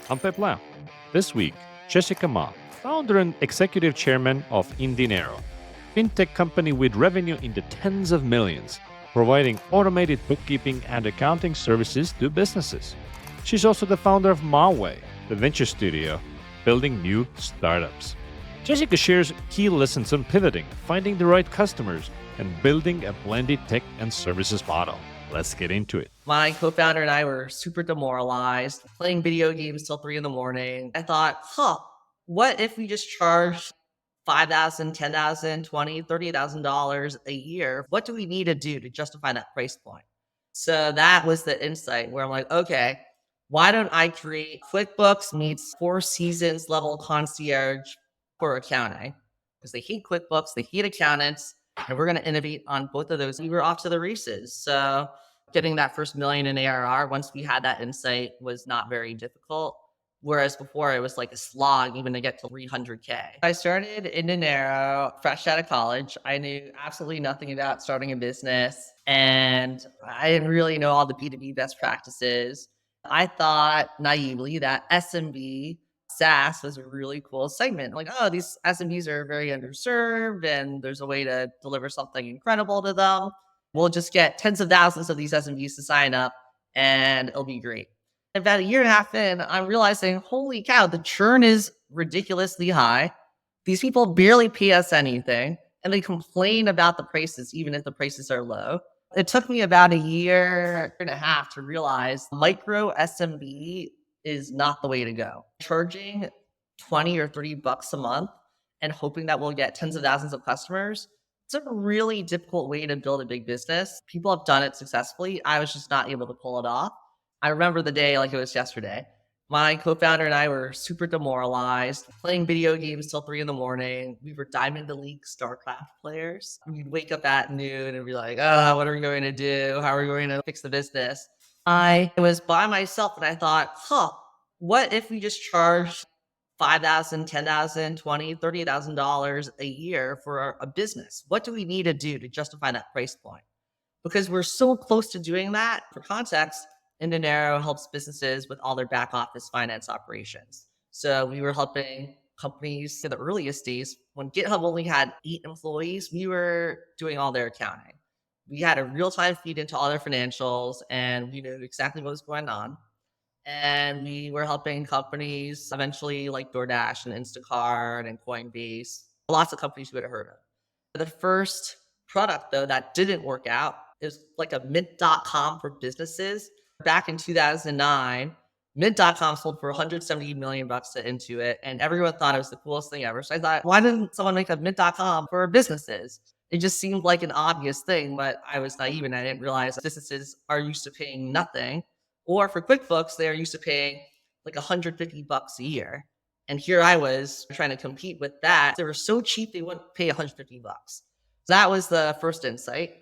Untitled Chapter. This week, Jess Mah, founder and executive chairman of Indinero, fintech company with revenue in the tens of millions, providing automated bookkeeping and accounting services to businesses. She's also the founder of Maway, the venture studio, building new startups. Jessica shares key lessons on pivoting, finding the right customers, and building a blended tech and services model. Let's get into it. My co-founder and I were super demoralized, playing video games till 3 in the morning. I thought, what if we just charge 5,000, 10,000, 20, $30,000 a year? What do we need to do to justify that price point? So that was the insight where I'm like, okay, why don't I create QuickBooks meets Four Seasons level concierge for accounting? Because they hate QuickBooks, they hate accountants, and we're going to innovate on both of those. We were off to the races. So getting that first million in ARR, once we had that insight, was not very difficult. Whereas before it was like a slog even to get to 300K. I started indinero fresh out of college. I knew absolutely nothing about starting a business, and I didn't really know all the B2B best practices. I thought naively that SMB SaaS was a really cool segment. Like, oh, these SMBs are very underserved and there's a way to deliver something incredible to them. We'll just get tens of thousands of these SMBs to sign up and it'll be great. About a year and a half in, I'm realizing, holy cow, the churn is ridiculously high. These people barely pay us anything and they complain about the prices, even if the prices are low. It took me about a year and a half to realize micro SMB is not the way to go. Charging 20 or 30 bucks a month and hoping that we'll get tens of thousands of customers, it's a really difficult way to build a big business. People have done it successfully. I was just not able to pull it off. I remember the day like it was yesterday. My co-founder and I were super demoralized, playing video games till 3 in the morning. We were Diamond Elite StarCraft players. We'd wake up at noon and be like, oh, what are we going to do? How are we going to fix the business? I was by myself and I thought, what if we just charge 5,000, 10,000, 20, $30,000 a year for a business? What do we need to do to justify that price point? Because we're so close to doing that. For context, indinero helps businesses with all their back office finance operations. So we were helping companies in the earliest days when GitHub only had 8 employees. We were doing all their accounting. We had a real-time feed into all their financials and we knew exactly what was going on. And we were helping companies eventually like DoorDash and Instacart and Coinbase, lots of companies you would have heard of. The first product, though, that didn't work out is like a mint.com for businesses. Back in 2009, mint.com sold for 170 million bucks to Intuit, and everyone thought it was the coolest thing ever. So I thought, why didn't someone make a mint.com for businesses? It just seemed like an obvious thing, but I was naive and I didn't realize businesses are used to paying nothing. Or for QuickBooks, they are used to paying like 150 bucks a year. And here I was trying to compete with that. They were so cheap, they wouldn't pay 150 bucks. So that was the first insight.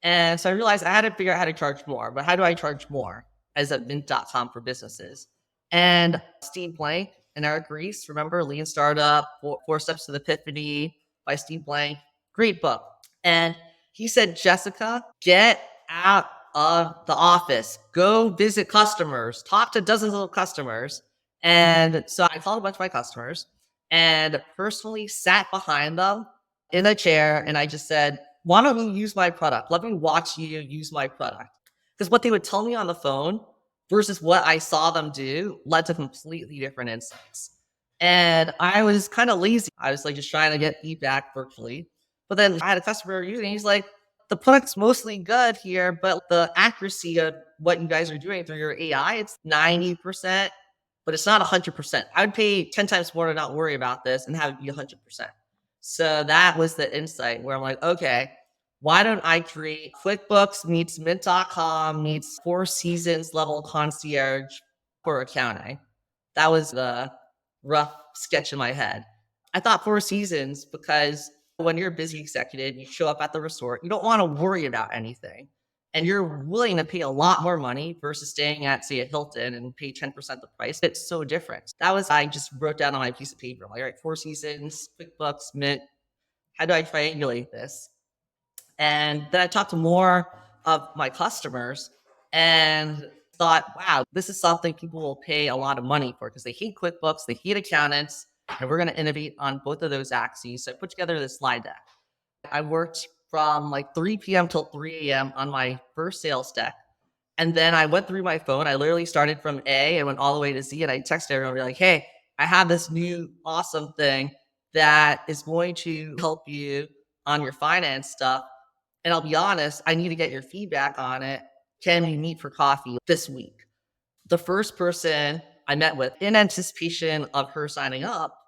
And so I realized I had to figure out how to charge more, but how do I charge more as a mint.com for businesses? And Steve Blank and Eric Ries, remember Lean Startup, Four Steps to the Epiphany by Steve Blank, great book. And he said, Jessica, get out of the office, go visit customers, talk to dozens of customers. And so I called a bunch of my customers and personally sat behind them in a chair. And I just said, why don't you use my product? Let me watch you use my product. Because what they would tell me on the phone versus what I saw them do led to completely different insights. And I was kind of lazy. I was like just trying to get feedback virtually. But then I had a customer using, he's like, the product's mostly good here, but the accuracy of what you guys are doing through your AI, it's 90%, but it's not 100%. I would pay 10 times more to not worry about this and have it be 100%. So that was the insight where I'm like, okay, why don't I create QuickBooks meets mint.com meets Four Seasons level concierge for accounting? That was the rough sketch in my head. I thought Four Seasons because when you're a busy executive, you show up at the resort, you don't want to worry about anything. And you're willing to pay a lot more money versus staying at, say, a Hilton and pay 10% the price. It's so different. That was, I just wrote down on my piece of paper, like, all right, Four Seasons, QuickBooks, Mint. How do I triangulate this? And then I talked to more of my customers and thought, wow, this is something people will pay a lot of money for because they hate QuickBooks, they hate accountants, and we're going to innovate on both of those axes. So I put together this slide deck. I worked from like 3 p.m. till 3 a.m. on my first sales deck. And then I went through my phone. I literally started from A and went all the way to Z. And I texted everyone like, hey, I have this new awesome thing that is going to help you on your finance stuff. And I'll be honest, I need to get your feedback on it. Can we meet for coffee this week? The first person I met with, in anticipation of her signing up,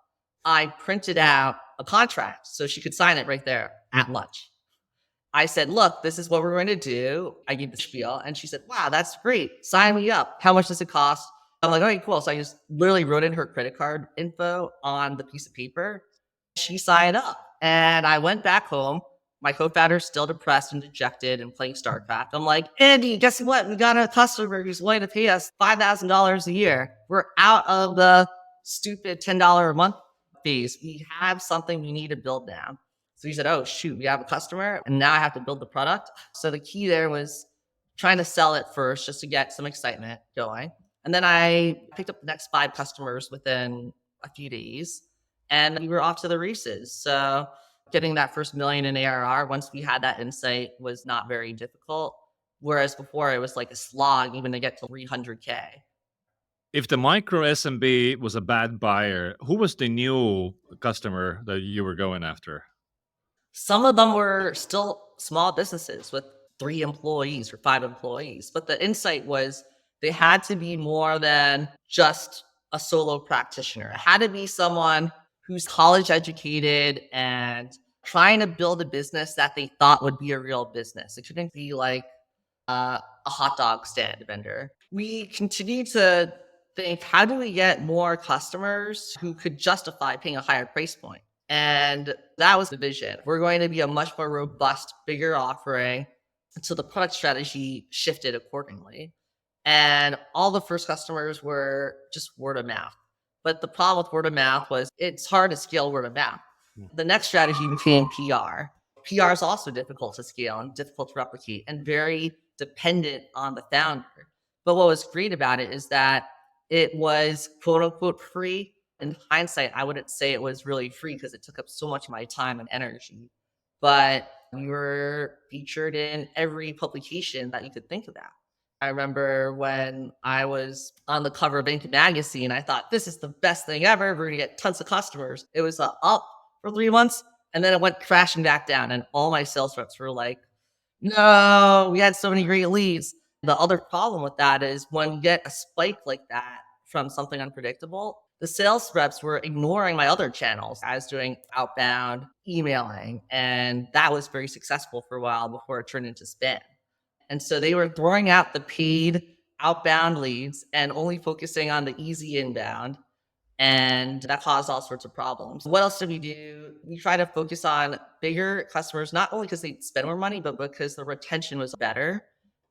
I printed out a contract so she could sign it right there at lunch. I said, look, this is what we're going to do. I gave the spiel and she said, wow, that's great. Sign me up. How much does it cost? I'm like, okay, cool. So I just literally wrote in her credit card info on the piece of paper. She signed up and I went back home. My co-founder's still depressed and dejected and playing StarCraft. I'm like, Andy, guess what? We got a customer who's willing to pay us $5,000 a year. We're out of the stupid $10 a month fees. We have something we need to build now. So he said, oh, shoot, we have a customer and now I have to build the product. So the key there was trying to sell it first just to get some excitement going. And then I picked up the next 5 customers within a few days and we were off to the races. So getting that first million in ARR, once we had that insight, was not very difficult. Whereas before it was like a slog even to get to 300K. If the micro SMB was a bad buyer, who was the new customer that you were going after? Some of them were still small businesses with 3 employees or 5 employees. But the insight was they had to be more than just a solo practitioner. It had to be someone who's college educated and trying to build a business that they thought would be a real business. It couldn't be like a hot dog stand vendor. We continue to think, how do we get more customers who could justify paying a higher price point? And that was the vision. We're going to be a much more robust, bigger offering. And so the product strategy shifted accordingly. And all the first customers were just word of mouth. But the problem with word of mouth was it's hard to scale word of mouth. The next strategy became PR. PR is also difficult to scale and difficult to replicate and very dependent on the founder. But what was great about it is that it was quote unquote free. In hindsight, I wouldn't say it was really free because it took up so much of my time and energy. But we were featured in every publication that you could think about. I remember when I was on the cover of Inc. magazine, I thought, this is the best thing ever. We're going to get tons of customers. It was up for 3 months and then it went crashing back down. And all my sales reps were like, no, we had so many great leads. The other problem with that is when you get a spike like that from something unpredictable, the sales reps were ignoring my other channels. I was doing outbound emailing, and that was very successful for a while before it turned into spam. And so they were throwing out the paid outbound leads and only focusing on the easy inbound. And that caused all sorts of problems. What else did we do? We try to focus on bigger customers, not only because they spend more money, but because the retention was better.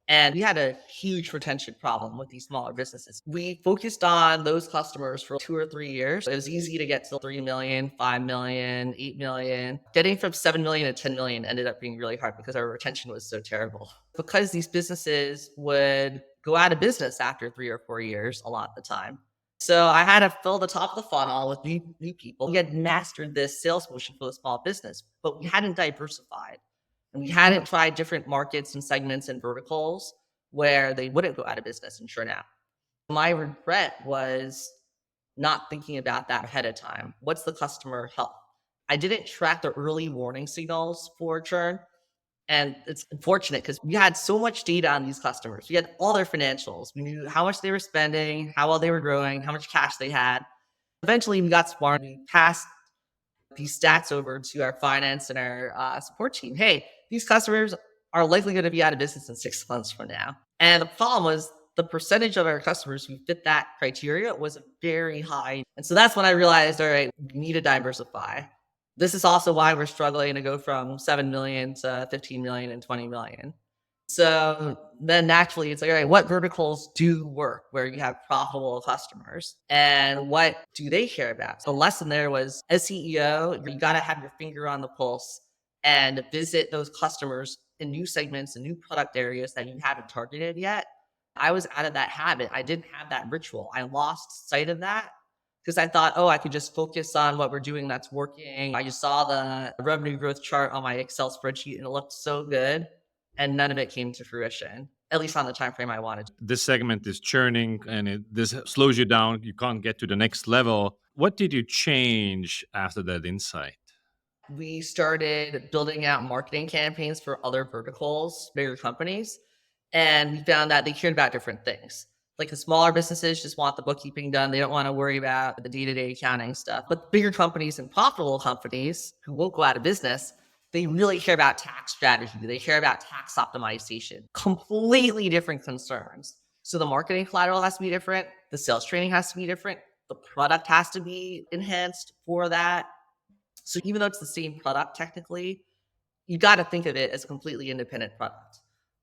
And we had a huge retention problem with these smaller businesses. We focused on those customers for 2 or 3 years. It was easy to get to 3 million, 5 million, 8 million. Getting from 7 million to 10 million ended up being really hard because our retention was so terrible. Because these businesses would go out of business after 3 or 4 years a lot of the time. So I had to fill the top of the funnel with new people. We had mastered this sales motion for the small business, but we hadn't diversified. And we hadn't tried different markets and segments and verticals where they wouldn't go out of business and churn out. My regret was not thinking about that ahead of time. What's the customer health? I didn't track the early warning signals for churn. And it's unfortunate because we had so much data on these customers. We had all their financials. We knew how much they were spending, how well they were growing, how much cash they had. Eventually, we got smart. We passed these stats over to our finance and our support team. Hey, these customers are likely going to be out of business in 6 months from now. And the problem was the percentage of our customers who fit that criteria was very high. And so that's when I realized, all right, we need to diversify. This is also why we're struggling to go from 7 million to 15 million and 20 million. So then naturally it's like, all right, what verticals do work where you have profitable customers and what do they care about? So the lesson there was, as CEO, you got to have your finger on the pulse and visit those customers in new segments and new product areas that you haven't targeted yet I was out of that habit. I didn't have that ritual. I lost sight of that because I thought, oh, I could just focus on what we're doing that's working. I just saw the revenue growth chart on my Excel spreadsheet and it looked so good. And none of it came to fruition, at least on the time frame I wanted. This segment is churning and this slows you down. You can't get to the next level. What did you change after that insight? We started building out marketing campaigns for other verticals, bigger companies, and we found that they cared about different things. Like the smaller businesses just want the bookkeeping done. They don't want to worry about the day-to-day accounting stuff. But bigger companies and profitable companies who won't go out of business, they really care about tax strategy. They care about tax optimization. Completely different concerns. So the marketing collateral has to be different. The sales training has to be different. The product has to be enhanced for that. So even though it's the same product technically, you got to think of it as a completely independent product.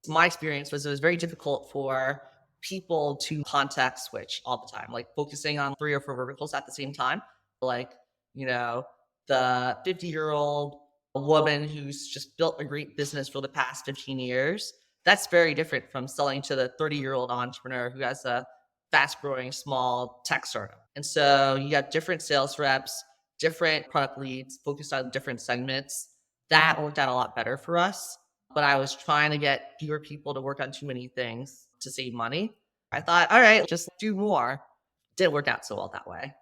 My experience was it was very difficult for people to context switch all the time, like focusing on 3 or 4 verticals at the same time. Like, you know, the 50-year-old woman who's just built a great business for the past 15 years. That's very different from selling to the 30-year-old entrepreneur who has a fast growing small tech startup. And so you got different sales reps, different product leads focused on different segments. That worked out a lot better for us. But I was trying to get fewer people to work on too many things to save money. I thought, all right, just do more. Didn't work out so well that way.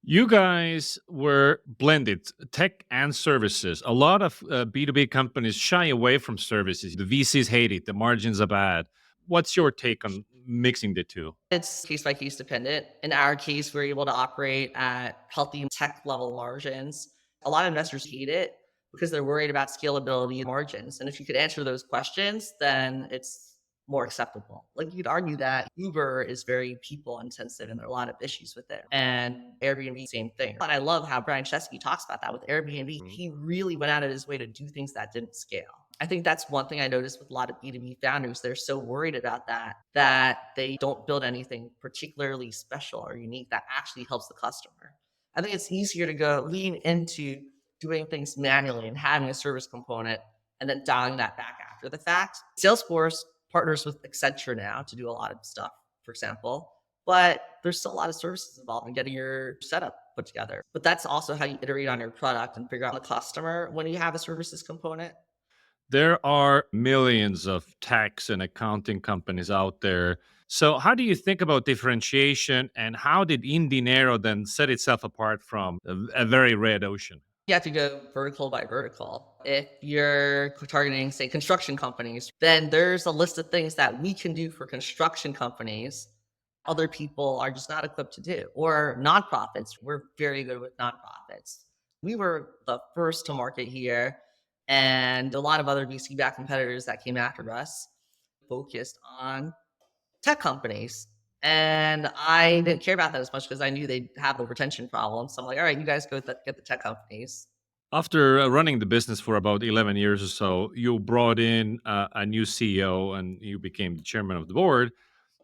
You guys were blended tech and services. A lot of B2B companies shy away from services. The VCs hate it, the margins are bad. What's your take on mixing the two? It's case by case dependent. In our case, we're able to operate at healthy tech level margins. A lot of investors hate it because they're worried about scalability and margins. And if you could answer those questions, then it's more acceptable. Like you could argue that Uber is very people intensive and there are a lot of issues with it. And Airbnb, same thing. And I love how Brian Chesky talks about that with Airbnb. He really went out of his way to do things that didn't scale. I think that's one thing I noticed with a lot of B2B founders. They're so worried about that they don't build anything particularly special or unique that actually helps the customer. I think it's easier to go lean into doing things manually and having a service component and then dialing that back after the fact. Salesforce partners with Accenture now to do a lot of stuff, for example, but there's still a lot of services involved in getting your setup put together. But that's also how you iterate on your product and figure out the customer when you have a services component. There are millions of tax and accounting companies out there. So, how do you think about differentiation and how did indinero then set itself apart from a very red ocean? You have to go vertical by vertical. If you're targeting, say, construction companies, then there's a list of things that we can do for construction companies other people are just not equipped to do. Or nonprofits. We're very good with nonprofits. We were the first to market here, and a lot of other VC-backed competitors that came after us focused on tech companies. And I didn't care about that as much because I knew they'd have the retention problem. So I'm like, all right, you guys go get the tech companies. After running the business for about 11 years or so, you brought in a new CEO and you became the chairman of the board.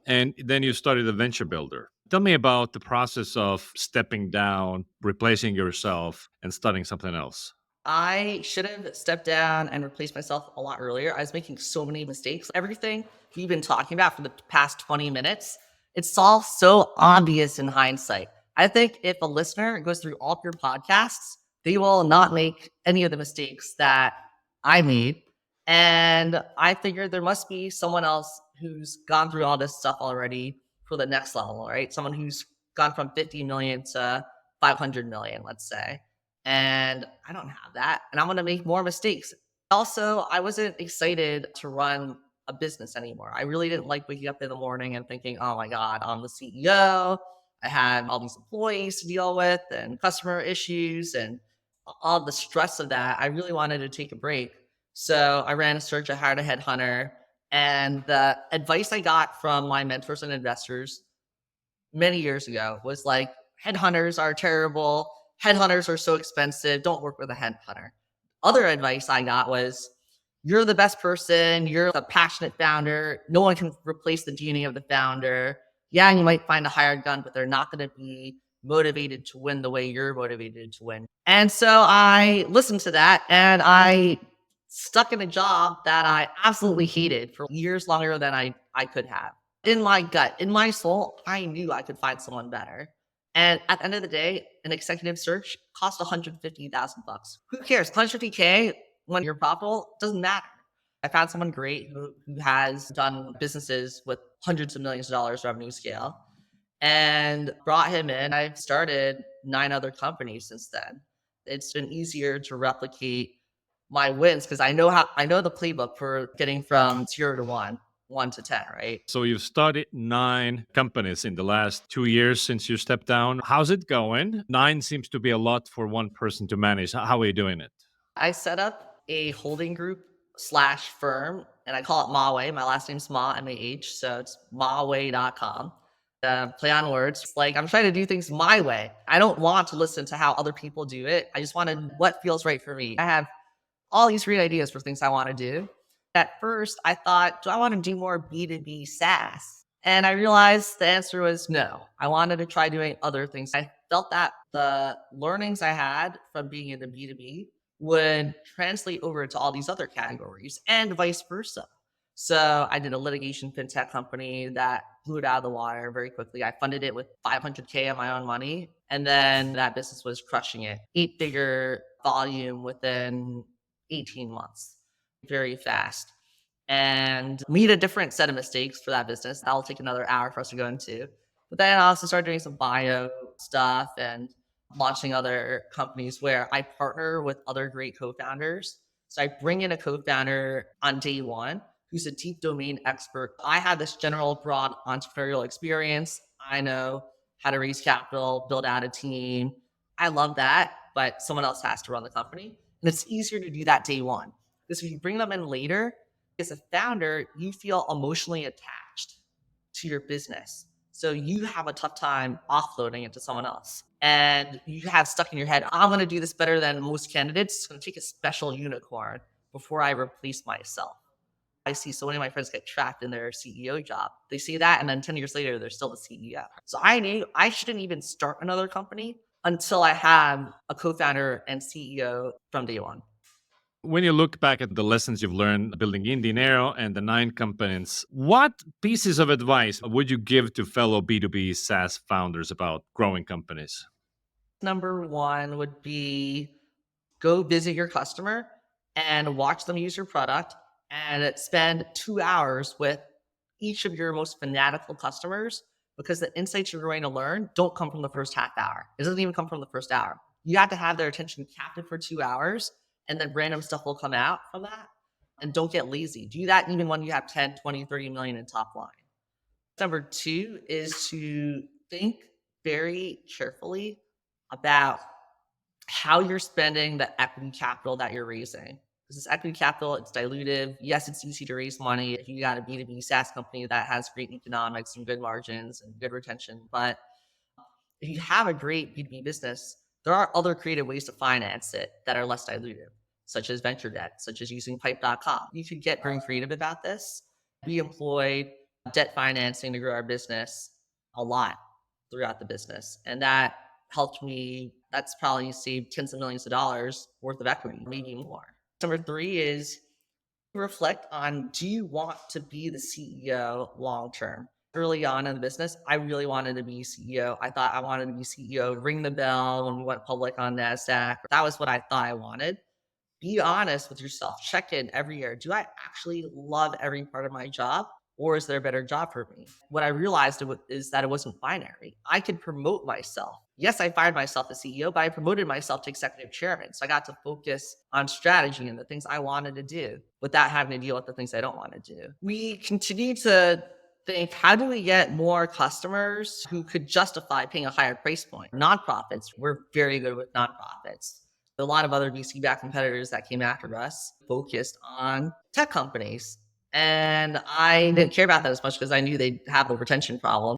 And then you started a venture builder. Tell me about the process of stepping down, replacing yourself, and starting something else. I should have stepped down and replaced myself a lot earlier. I was making so many mistakes. Everything we've been talking about for the past 20 minutes, it's all so obvious in hindsight. I think if a listener goes through all of your podcasts, they will not make any of the mistakes that I made. And I figured there must be someone else who's gone through all this stuff already for the next level, right? Someone who's gone from 50 million to 500 million, let's say. And I don't have that. And I'm going to make more mistakes. Also, I wasn't excited to run a business anymore. I really didn't like waking up in the morning and thinking, oh my God, I'm the CEO. I had all these employees to deal with and customer issues and all the stress of that. I really wanted to take a break. So I ran a search, I hired a headhunter. And the advice I got from my mentors and investors many years ago was like, headhunters are terrible. Headhunters are so expensive. Don't work with a headhunter. Other advice I got was, you're the best person. You're a passionate founder. No one can replace the DNA of the founder. Yeah, you might find a hired gun, but they're not going to be motivated to win the way you're motivated to win. And so I listened to that and I stuck in a job that I absolutely hated for years longer than I could have. In my gut, in my soul, I knew I could find someone better. And at the end of the day, an executive search cost 150,000 bucks. Who cares? 150K when you're profitable doesn't matter. I found someone great who has done businesses with hundreds of millions of dollars revenue scale and brought him in. I've started 9 other companies since then. It's been easier to replicate my wins because I know the playbook for getting from 0 to 1, 1 to 10, right? So you've started 9 companies in the last 2 years since you stepped down. How's it going? Nine seems to be a lot for one person to manage. How are you doing it? I set up a holding group slash firm and I call it Maway. My last name's Mah, M-A-H. So it's maway.com. Play on words. It's like I'm trying to do things my way. I don't want to listen to how other people do it. I just want to what feels right for me. I have all these great ideas for things I want to do. At first, I thought, do I want to do more B2B SaaS? And I realized the answer was no. I wanted to try doing other things. I felt that the learnings I had from being in the B2B would translate over to all these other categories and vice versa. So I did a litigation fintech company that blew it out of the water very quickly. I funded it with 500K of my own money. And then that business was crushing it. 8-figure volume within 18 months, very fast. And we need a different set of mistakes for that business. That'll take another hour for us to go into. But then I also started doing some bio stuff and launching other companies where I partner with other great co-founders. So I bring in a co-founder on day one who's a deep domain expert. I have this general broad entrepreneurial experience. I know how to raise capital, build out a team. I love that, but someone else has to run the company. And it's easier to do that day one. Because if you bring them in later, as a founder, you feel emotionally attached to your business. So you have a tough time offloading it to someone else. And you have stuck in your head, I'm going to do this better than most candidates. It's going to take a special unicorn before I replace myself. I see so many of my friends get trapped in their CEO job. They see that, and then 10 years later, they're still the CEO. So I knew I shouldn't even start another company until I have a co-founder and CEO from day one. When you look back at the lessons you've learned building indinero and the 9 companies, what pieces of advice would you give to fellow B2B SaaS founders about growing companies? Number one would be go visit your customer and watch them use your product and spend 2 hours with each of your most fanatical customers because the insights you're going to learn don't come from the first half hour. It doesn't even come from the first hour. You have to have their attention captive for 2 hours and then random stuff will come out from that. And don't get lazy. Do that even when you have 10, 20, 30 million in top line. Number two is to think very carefully about how you're spending the equity capital that you're raising. Because this equity capital, it's dilutive. Yes, it's easy to raise money if you got a B2B SaaS company that has great economics and good margins and good retention. But if you have a great B2B business, there are other creative ways to finance it that are less dilutive, such as venture debt, such as using pipe.com. You could get very creative about this. We employed debt financing to grow our business a lot throughout the business. And that helped me, that's probably saved tens of millions of dollars worth of equity, maybe more. Number three is reflect on, do you want to be the CEO long term? Early on in the business, I really wanted to be CEO. I thought I wanted to be CEO, ring the bell when we went public on NASDAQ. That was what I thought I wanted. Be honest with yourself. Check in every year. Do I actually love every part of my job? Or is there a better job for me? What I realized is that it wasn't binary. I could promote myself. Yes, I fired myself as CEO, but I promoted myself to executive chairman. So I got to focus on strategy and the things I wanted to do without having to deal with the things I don't want to do. We continue to think, how do we get more customers who could justify paying a higher price point? Nonprofits, we're very good with nonprofits. A lot of other VC-backed competitors that came after us focused on tech companies. And I didn't care about that as much because I knew they'd have a retention problem.